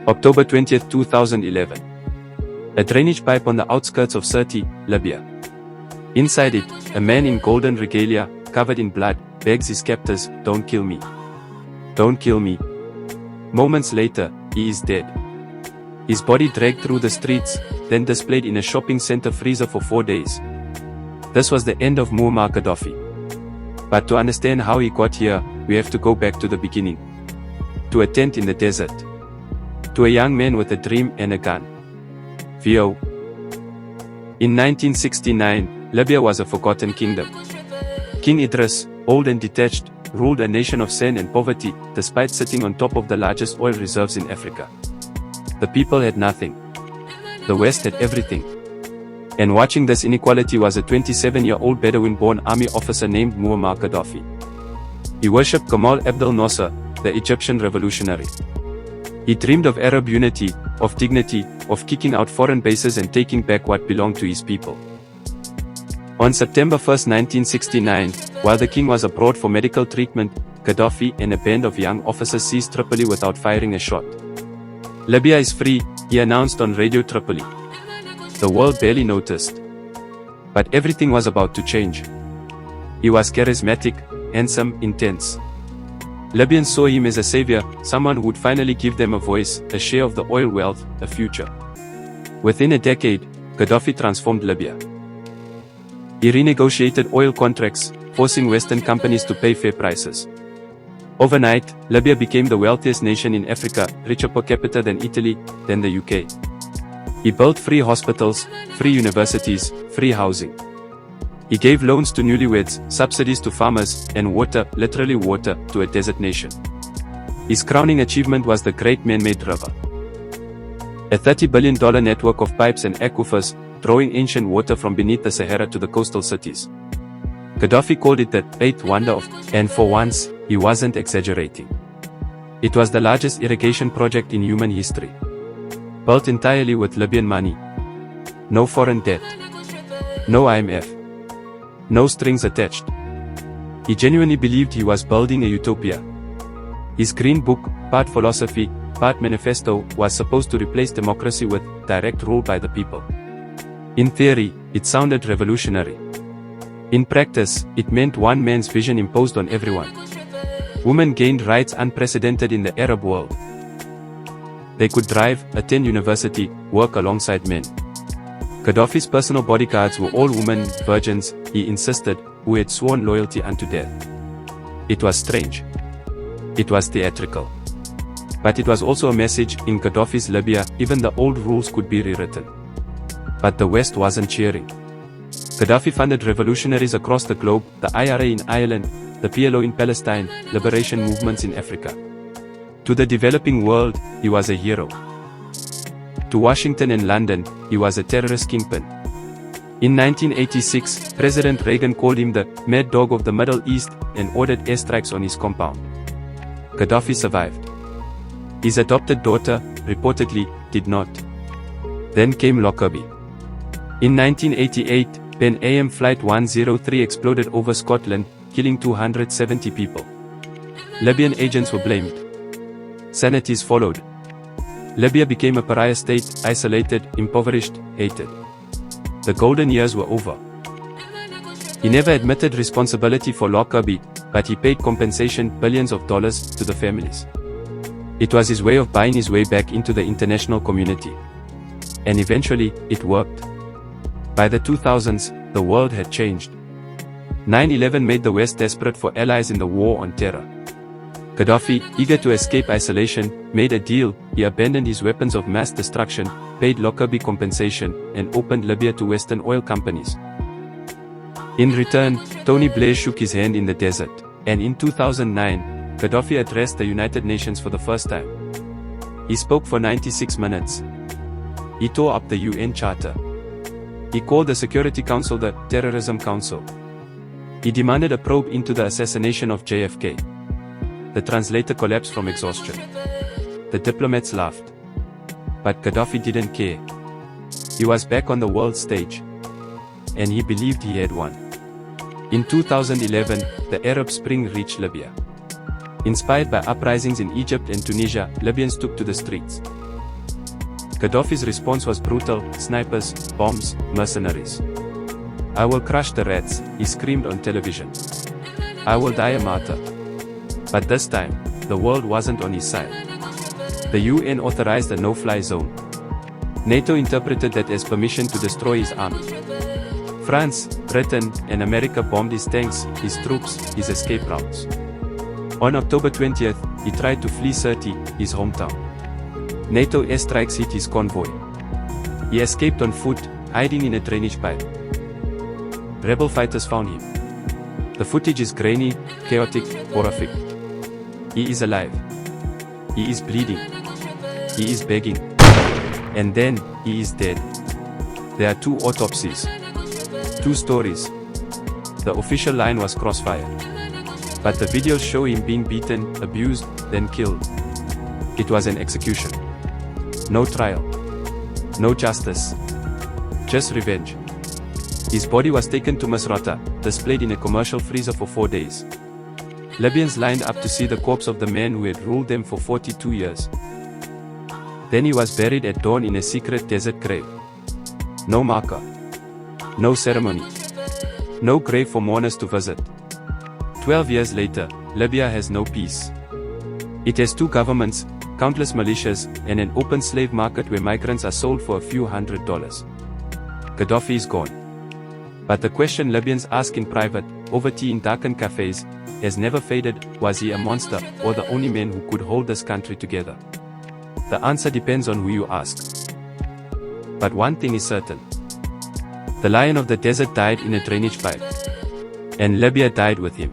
October 20, 2011. A drainage pipe on the outskirts of Sirte, Libya. Inside it, a man in golden regalia, covered in blood, begs his captors, "Don't kill me. Don't kill me." Moments later, he is dead. His body dragged through the streets, then displayed in a shopping center freezer for 4 days. This was the end of Muammar Gaddafi. But to understand how he got here, we have to go back to the beginning. To a tent in the desert. To a young man with a dream and a gun. VO. In 1969, Libya was a forgotten kingdom. King Idris, old and detached, ruled a nation of sand and poverty, despite sitting on top of the largest oil reserves in Africa. The people had nothing. The West had everything. And watching this inequality was a 27-year-old Bedouin-born army officer named Muammar Gaddafi. He worshipped Gamal Abdel Nasser, the Egyptian revolutionary. He dreamed of Arab unity, of dignity, of kicking out foreign bases and taking back what belonged to his people. On September 1, 1969, while the king was abroad for medical treatment, Gaddafi and a band of young officers seized Tripoli without firing a shot. "Libya is free," he announced on Radio Tripoli. The world barely noticed. But everything was about to change. He was charismatic, handsome, intense. Libyans saw him as a savior, someone who would finally give them a voice, a share of the oil wealth, a future. Within a decade, Gaddafi transformed Libya. He renegotiated oil contracts, forcing Western companies to pay fair prices. Overnight, Libya became the wealthiest nation in Africa, richer per capita than Italy, than the UK. He built free hospitals, free universities, free housing. He gave loans to newlyweds, subsidies to farmers, and water, literally water, to a desert nation. His crowning achievement was the Great Man-Made River. A $30 billion network of pipes and aquifers, drawing ancient water from beneath the Sahara to the coastal cities. Gaddafi called it the eighth wonder of, and for once, he wasn't exaggerating. It was the largest irrigation project in human history. Built entirely with Libyan money. No foreign debt. No IMF. No strings attached. He genuinely believed he was building a utopia. His green book, part philosophy, part manifesto, was supposed to replace democracy with direct rule by the people. In theory, it sounded revolutionary. In practice, it meant one man's vision imposed on everyone. Women gained rights unprecedented in the Arab world. They could drive, attend university, work alongside men. Gaddafi's personal bodyguards were all women, virgins, he insisted, who had sworn loyalty unto death. It was strange. It was theatrical. But it was also a message: in Gaddafi's Libya, even the old rules could be rewritten. But the West wasn't cheering. Gaddafi funded revolutionaries across the globe, the IRA in Ireland, the PLO in Palestine, liberation movements in Africa. To the developing world, he was a hero. To Washington and London, he was a terrorist kingpin. In 1986, President Reagan called him the mad dog of the Middle East and ordered airstrikes on his compound. Gaddafi survived. His adopted daughter, reportedly, did not. Then came Lockerbie. In 1988, Pan Am Flight 103 exploded over Scotland, killing 270 people. Libyan agents were blamed. Sanities followed. Libya became a pariah state, isolated, impoverished, hated. The golden years were over. He never admitted responsibility for Lockerbie, but he paid compensation, billions of dollars, to the families. It was his way of buying his way back into the international community. And eventually, it worked. By the 2000s, the world had changed. 9/11 made the West desperate for allies in the war on terror. Gaddafi, eager to escape isolation, made a deal. He abandoned his weapons of mass destruction, paid Lockerbie compensation, and opened Libya to Western oil companies. In return, Tony Blair shook his hand in the desert, and in 2009, Gaddafi addressed the United Nations for the first time. He spoke for 96 minutes. He tore up the UN Charter. He called the Security Council the Terrorism Council. He demanded a probe into the assassination of JFK. The translator collapsed from exhaustion. The diplomats laughed. But Gaddafi didn't care. He was back on the world stage. And he believed he had won. In 2011, the Arab Spring reached Libya. Inspired by uprisings in Egypt and Tunisia, Libyans took to the streets. Gaddafi's response was brutal: snipers, bombs, mercenaries. "I will crush the rats," he screamed on television. "I will die a martyr." But this time, the world wasn't on his side. The UN authorized a no-fly zone. NATO interpreted that as permission to destroy his army. France, Britain, and America bombed his tanks, his troops, his escape routes. On October 20th, he tried to flee Sirte, his hometown. NATO airstrikes hit his convoy. He escaped on foot, hiding in a drainage pipe. Rebel fighters found him. The footage is grainy, chaotic, horrific. He is alive. He is bleeding. He is begging. And then, he is dead. There are 2 autopsies. 2 stories. The official line was crossfire. But the videos show him being beaten, abused, then killed. It was an execution. No trial. No justice. Just revenge. His body was taken to Misrata, displayed in a commercial freezer for 4 days. Libyans lined up to see the corpse of the man who had ruled them for 42 years. Then he was buried at dawn in a secret desert grave. No marker. No ceremony. No grave for mourners to visit. 12 years later, Libya has no peace. It has 2 governments, countless militias, and an open slave market where migrants are sold for a few $100s. Gaddafi is gone. But the question Libyans ask in private, over tea in darkened cafes, has never faded: was he a monster, or the only man who could hold this country together? The answer depends on who you ask. But one thing is certain. The lion of the desert died in a drainage pipe. And Libya died with him.